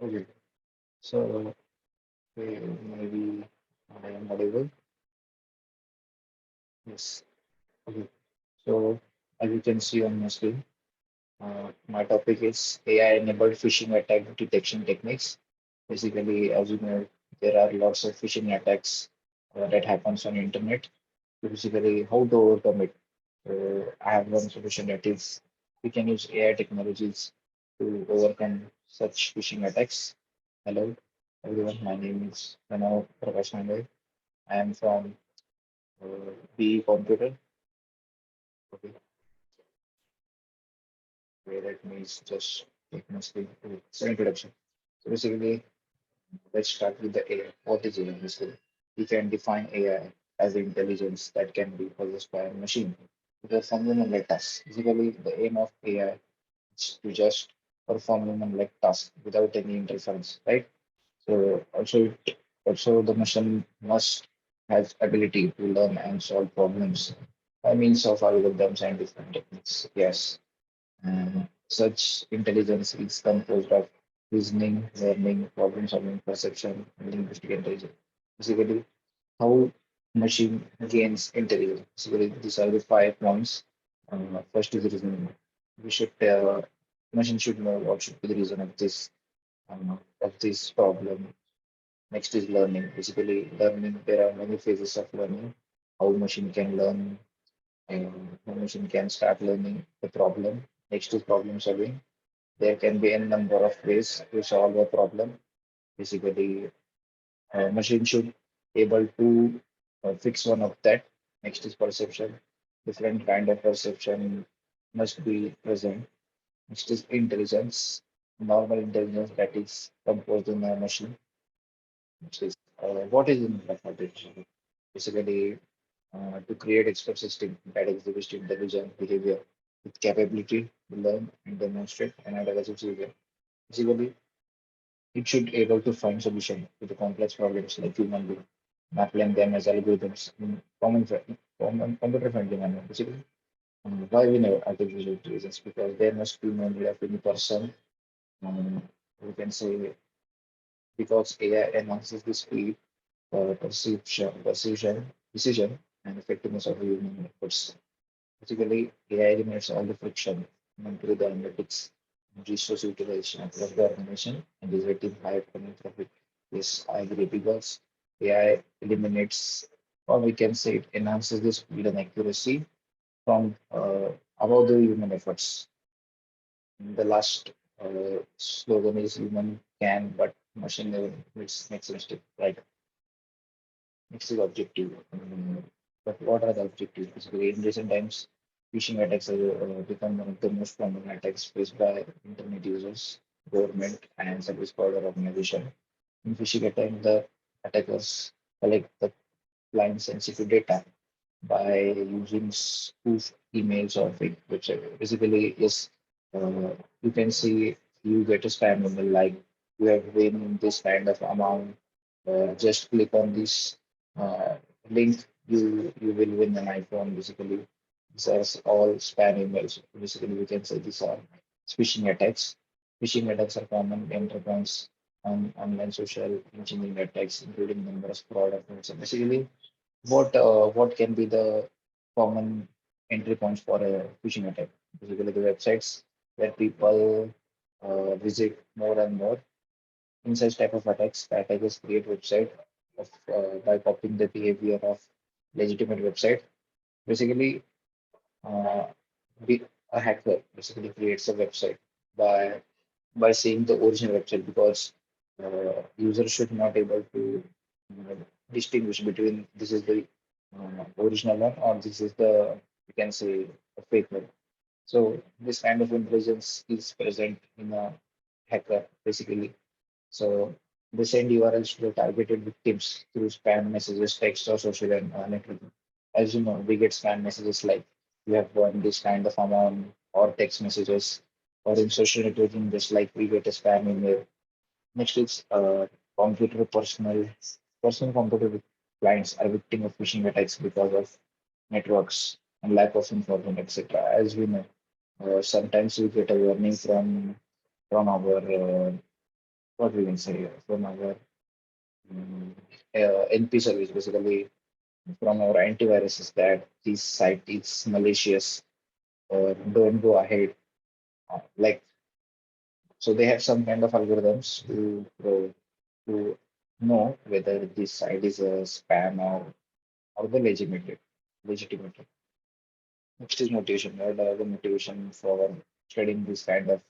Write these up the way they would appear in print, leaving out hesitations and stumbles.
Okay. So maybe I am audible. Yes. Okay. So as you can see on my screen, my topic is AI-enabled phishing attack detection techniques. Basically, as you know, there are lots of phishing attacks that happens on internet. So basically, how to overcome it? I have one solution that is we can use AI technologies to overcome such phishing attacks. Hello, everyone. My name is Pranav Prakash Mandey. I am from BE Computer. Okay, where it means just take my screen. Okay, so introduction. So basically, let's start with the AI. What is AI? Basically, we can define AI as the intelligence that can be possessed by a machine to perform human-like tasks. Basically, the aim of AI is to just perform human-like tasks without any interference, right? So also the machine must have ability to learn and solve problems by means of algorithms and different techniques. Yes, and such intelligence is composed of reasoning, learning, problem solving, perception, and linguistic intelligence. Basically, how machine gains intelligence. Basically, these are the 5 points. First is the reasoning. We should machine should know what should be the reason of this problem. Next is learning. Basically, learning. There are many phases of learning. How machine can learn, and how machine can start learning the problem. Next is problem solving. There can be a number of ways to solve a problem. Basically, machine should able to fix one of that. Next is perception. Different kind of perception must be present. Next is intelligence. Normal intelligence that is composed in a machine. Next is what is in mathematics? Basically, to create expert system that exhibits intelligent behavior with capability to learn and demonstrate and analyze behavior. Basically, it should able to find solution to the complex problems like human being, applying them as algorithms in computer friendly manner. Basically, why we know artificial intelligence? Because there must be no need of any person. Um, we can say because AI enhances the speed, perception, decision, and effectiveness of human efforts. Basically, AI eliminates all the friction through the analytics, resource utilization across the organization, and resulting higher economic profit. Yes, I agree because AI eliminates, or we can say it enhances the speed and accuracy from above the human efforts. The last slogan is human can, but machine never makes a mistake. Right. Next is objective. But what are the objectives? Basically, in recent times, phishing attacks have become one of the most common attacks faced by internet users, government, and service provider organization. In phishing attack, the attackers collect the client sensitive data by using spoof emails or fake website. Basically, yes, you can see you get a spam email like you have win this kind of amount. Just click on this uh, link. You will win an iPhone. Basically, these are all spam emails. Basically, we can say these are phishing attacks. Phishing attacks are common entry points on online social engineering attacks, including numerous fraud attacks. Basically, what can be the common entry points for a phishing attack? Basically, the websites where people visit more and more. In such type of attacks, the attackers create website by copying the behavior of legitimate website. Basically, uh, be, a hacker basically creates a website by seeing the original website because users should not able to uh, distinguish between this is the original one or this is the you can say a fake one. So this kind of intelligence is present in a hacker basically. So they send URLs to the targeted victims through spam messages, text or social and networking. As you know, we get spam messages like you have won this kind of amount or text messages or in social networking just like we get a spam email. Next is computer personal computer clients are victim of phishing attacks because of networks and lack of information, etc. As we know, sometimes we get a warning from our what we can say from our um, NP service, basically from our antiviruses that this site is malicious or don't go ahead. Like so, they have some kind of algorithms to know whether this site is a spam or the legitimate. Next is motivation. What are the motivation for studying this kind of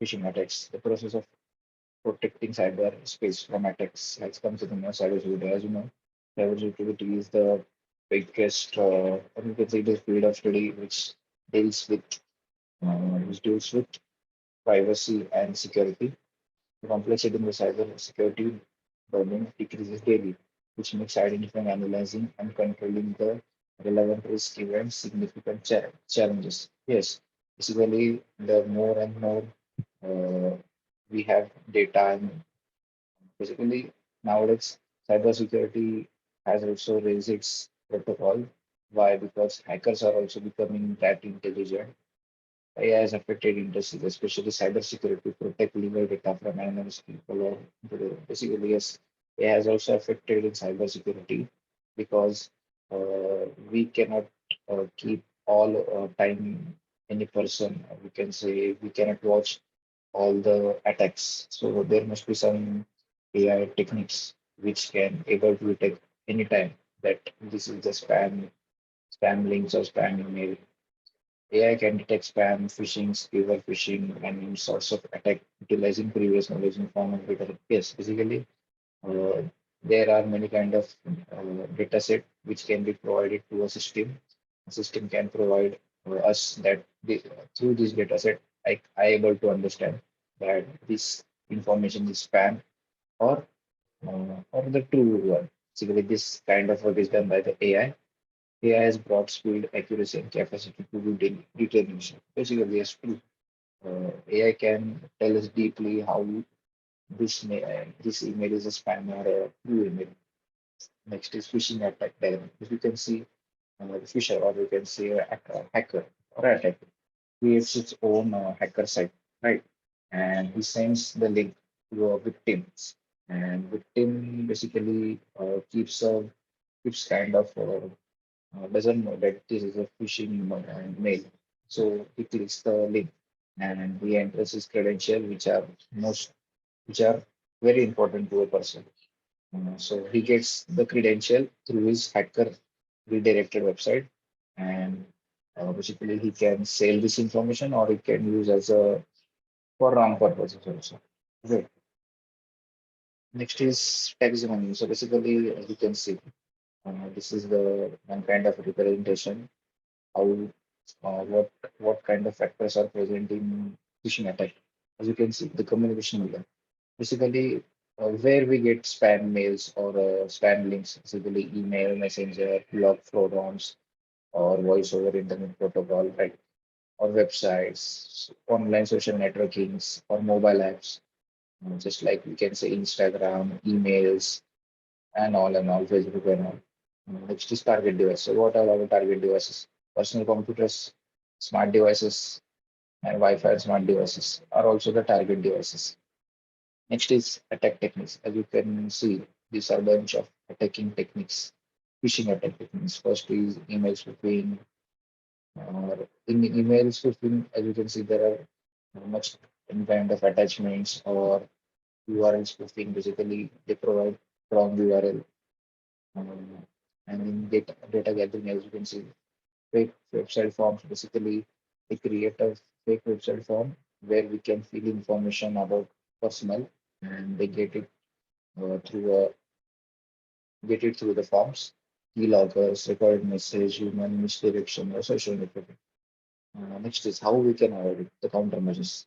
phishing attacks? The process of protecting cyberspace from attacks has come to the know cybersecurity. As you know, cybersecurity is the biggest, or you can say the field of study deals with which deals with privacy and security. The complexity in the cyber security domain decreases daily, which makes identifying, analyzing, and controlling the relevant risk events significant challenges. Yes, basically, the more and more uh, we have data, and basically nowadays cybersecurity has also raised its protocol. Why? Because hackers are also becoming that intelligent. AI has affected industries, especially cybersecurity, to protect legal data from anonymous people. Or basically, yes, AI has also affected in cybersecurity because we cannot keep all time any person. We can say we cannot watch all the attacks. So there must be some AI techniques which can able to detect anytime that this is the spam links or spam email. AI can detect spam, phishing, spear phishing, and any sorts of attack utilizing previous knowledge in form of data. Yes, basically, uh, there are many kind of data set which can be provided to a system. The system can provide us that through this data set, I able to understand that this information is spam or or the true one. Basically, this kind of work is done by the AI. AI has broad speed, accuracy, and capacity to do determination. Basically, yes, true. AI can tell us deeply how this email is a spam or a true email. Next is phishing attack diagram. If you can see the fisher, or you can see a hacker or attacker creates its own hacker site, right? And he sends the link to a victim, and victim basically keeps kind of doesn't know that this is a phishing mail. So he clicks the link and he enters his credential, which are very important to a person. So he gets the credential through his hacker redirected website, and basically he can sell this information or he can use as a for wrong purposes also. Okay. Next is taxonomy. So basically, as you can see, this is the one kind of representation how what kind of factors are present in phishing attack. As you can see, the communication layer. Basically, where we get spam mails or spam links, basically email, messenger, blog forums, or voice over internet protocol, right? Or websites, online social networkings, or mobile apps, just like we can say Instagram, emails, and all, Facebook and all. Next is target device. So what are our target devices? Personal computers, smart devices, and Wi-Fi and smart devices are also the target devices. Next is attack techniques. As you can see, these are a bunch of attacking techniques, phishing attack techniques. First is email spoofing. In email spoofing, as you can see, there are much kind of attachments or URL spoofing. Basically, they provide wrong URL. Um, and in data gathering, as you can see, fake website forms. Basically, they create a fake website form where we can fill information about personal, and they uh, through a get it through the forms, keyloggers, recorded message, human misdirection, or social networking. Next is how we can avoid it, the countermeasures.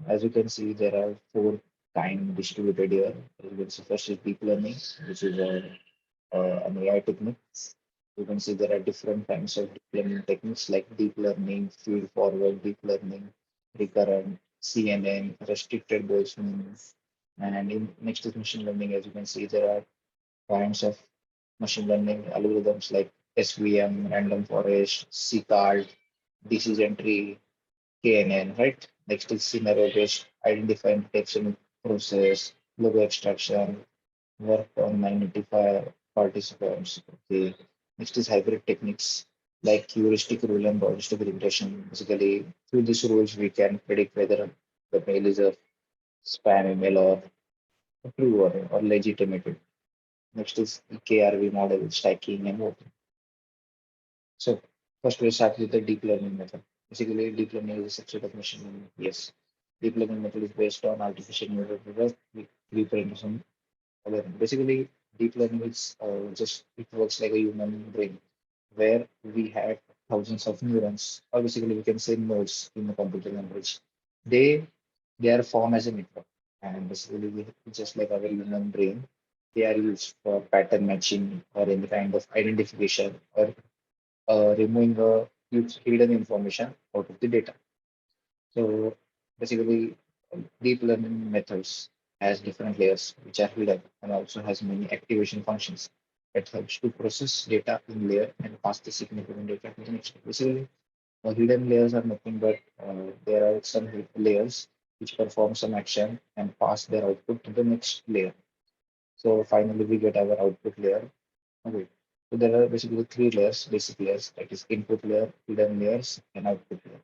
As you can see, there are four kind distributed here. As you can see, first is deep learning, which is an AI technique. You can see there are different kinds of deep learning techniques like deep learning, feed forward deep learning, recurrent, CNN, restricted Boltzmann. And in next is machine learning. As you can see, there are kinds of machine learning algorithms like SVM, random forest, CCART, decision tree, KNN, right? Next is scenario based identifying detection process, logo extraction, work on magnify participants. Okay. Next is hybrid techniques like heuristic rule and logistic regression. Basically, through these rules, we can predict whether the mail is a spam email or true or legitimate. Next is KRV model, stacking and voting. So first we'll start with the deep learning method. Basically, deep learning is a subset of machine learning. Yes, deep learning method is based on artificial neural network representation. Basically, deep learning is just it works like a human brain, where we have thousands of neurons, or basically we can say nodes in the computer language. They they are formed as a network, and basically just like our human brain, they are used for pattern matching or any kind of identification or removing hidden information out of the data. So basically, deep learning methods has different layers which are hidden and also has many activation functions that helps to process data in layer and pass the significant data to the next. Basically, hidden layers are nothing but there are some layers which perform some action and pass their output to the next layer. So finally, we get our output layer. Okay. So there are basically three layers, basic layers, that is input layer, hidden layers, and output layer.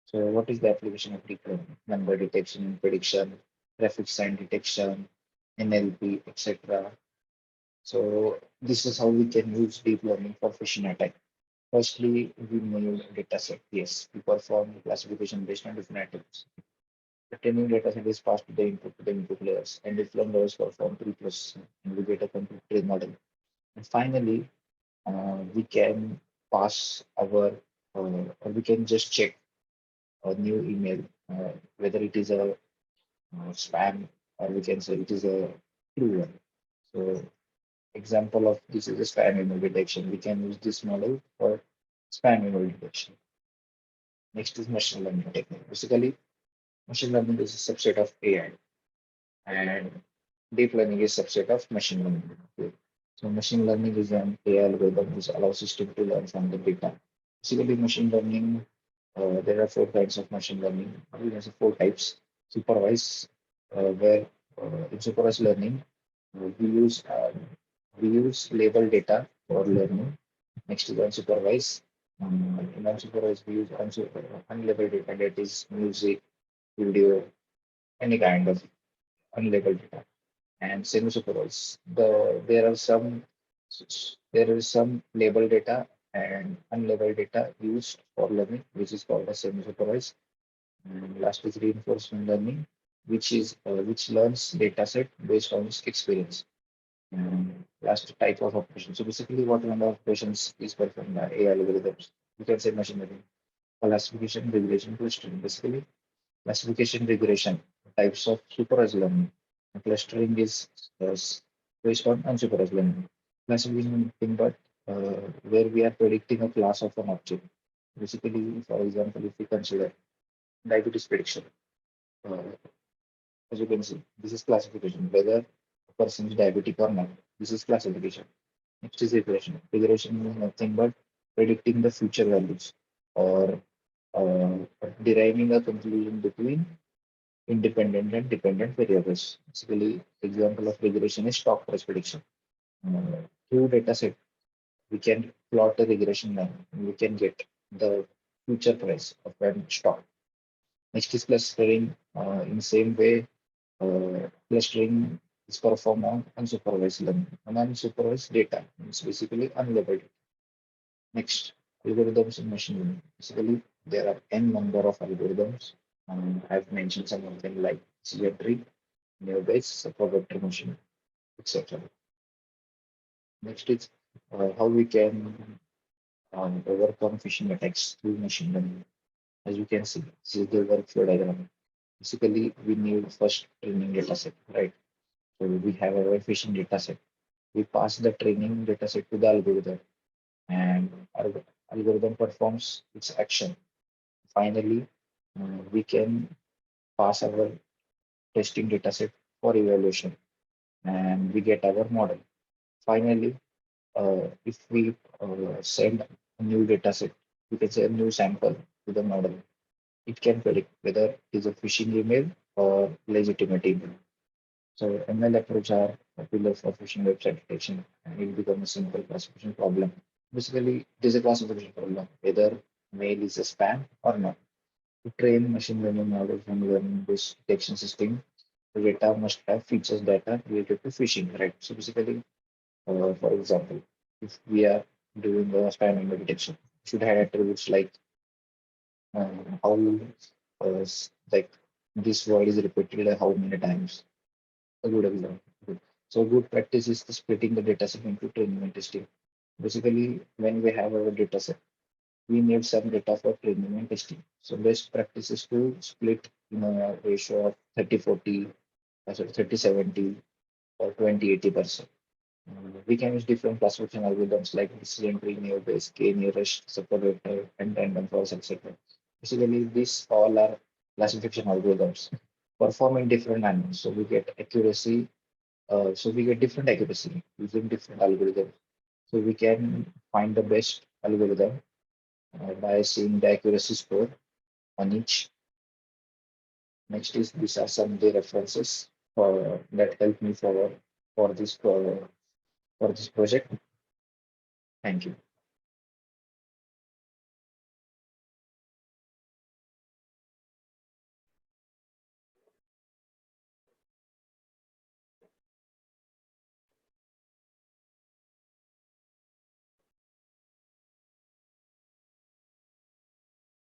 So what is the application of deep learning? Number detection and prediction, traffic sign detection, NLP, etc. So this is how we can use deep learning for phishing attack. Firstly, we need a data set. Yes, we perform classification based on different items. The training data set is passed to the input layers, and different layers perform pre-processing, and we get a complete train model. And finally, we can pass our, or we can just check a new email, whether it is a spam or we can say it is a true one. So example of this is a spam email detection. We can use this model for spam email detection. Next is machine learning technique. Basically, machine learning is a subset of AI, and deep learning is a subset of machine learning. Okay. So machine learning is an AI algorithm which allows system to learn from the data. Basically, machine learning, there are four kinds of machine learning. We have four types. Supervised, where in supervised learning, we use label data for learning. Next is unsupervised. In unsupervised, we use unlabeled data, that is music, video, any kind of unlabeled data. And semi-supervised, there are there is some labeled data and unlabeled data used for learning, which is called as semi-supervised. And last is reinforcement learning, which learns data set based on its experience. And last type of operation. So basically, what kind of operations is performed by AI algorithms? You can say machine learning, classification, regression, clustering. Basically, classification, regression, types of supervised learning. And clustering is based on unsupervised learning. Classification is nothing but where we are predicting a class of an object. Basically, for example, if we consider diabetes prediction, uh, as you can see, this is classification, whether a person is diabetic or not. This is classification. Next is regression. Regression is nothing but predicting the future values or uh, deriving a conclusion between independent and dependent variables. Basically, example of regression is stock price prediction. Through data set, we can plot a regression line and we can get the future price of one stock. Next is clustering. In same way, clustering is performed on unsupervised learning. And unsupervised data means basically unlabeled. Next, algorithms in machine learning. Basically, there are n number of algorithms. I've mentioned some of them like geometry, naive-bayes, vector machine, etc. Next is how we can overcome phishing attacks through machine learning. As you can see, this is the workflow diagram. Basically, we need first training data set, right? So we have our phishing data set. We pass the training data set to the algorithm, and our algorithm performs its action. Finally, we can pass our testing data set for evaluation, and we get our model. Finally, if we send a new data set, we can say a new sample to the model. It can predict whether it is a phishing email or legitimate email. So ML approach are popular for phishing website detection and it becomes a simple classification problem. Basically, it is a classification problem, whether mail is a spam or not. To train machine learning models and learning this detection system, the data must have features that are related to phishing, right? So basically, for example, if we are doing a spam email detection, should have attributes like how like this word is repeated how many times. A good example. Good. So good practice is the splitting the data set into training and testing. Basically, when we have our data set, we need some data for training and testing. So best practice is to split in a ratio of 30-40, sorry, 30-70 or 20-80%. We can use different classification algorithms like decision tree, neo Bayes, K nearest, separator, and random forest, etc. Basically, these all are classification algorithms performing different animals. So we get accuracy. So we get different accuracy using different algorithms. So we can find the best algorithm by seeing the accuracy score on each. Next is these are some of the references that help me forward for this project. Thank you.